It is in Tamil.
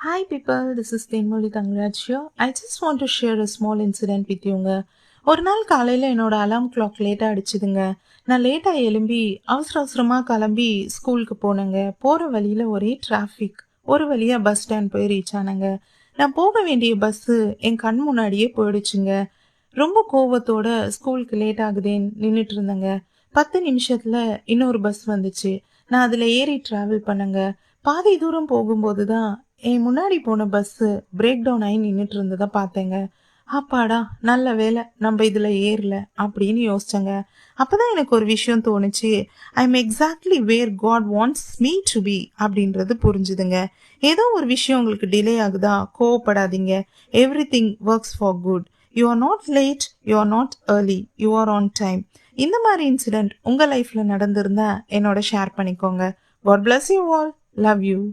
Hi people, this is Tenmoli Tangraj here. I just want to share a small incident with youங்க. ஒரு நாள் காலையில் என்னோட அலாம் கிளாக் லேட்டாக அடிச்சுதுங்க. நான் லேட்டாக எழும்பி அவசரமாக கிளம்பி ஸ்கூலுக்கு போனேங்க. போகிற வழியில் ஒரே டிராஃபிக். ஒரு வழியாக பஸ் ஸ்டாண்ட் போய் ரீச் ஆனேங்க. நான் போக வேண்டிய பஸ்ஸு என் கண் முன்னாடியே போயிடுச்சுங்க. ரொம்ப கோவத்தோட ஸ்கூலுக்கு லேட் ஆகுதேன்னு நின்றுட்டு இருந்தேங்க. 10 நிமிஷத்தில் இன்னொரு பஸ் வந்துச்சு. நான் அதில் ஏறி ட்ராவல் பண்ணேங்க. பாதி தூரம் போகும்போது தான் என் முன்னாடி போன பஸ்ஸு பிரேக் டவுன் ஆகி நின்றுட்டு இருந்ததை பார்த்தேங்க. அப்பாடா, நல்ல வேலை நம்ம இதில் ஏறல அப்படின்னு யோசிச்சேங்க. அப்போதான் எனக்கு ஒரு விஷயம் தோணுச்சு. I am exactly where God wants me to be அப்படின்றது புரிஞ்சுதுங்க. ஏதோ ஒரு விஷயம் உங்களுக்கு டிலே ஆகுதா, கோவப்படாதீங்க. Everything works for good. You are not late, you are not early, you are on time. இந்த மாதிரி இன்சிடென்ட் உங்கள் லைஃப்பில் நடந்திருந்தா என்னோட ஷேர் பண்ணிக்கோங்க. God bless you all. Love you.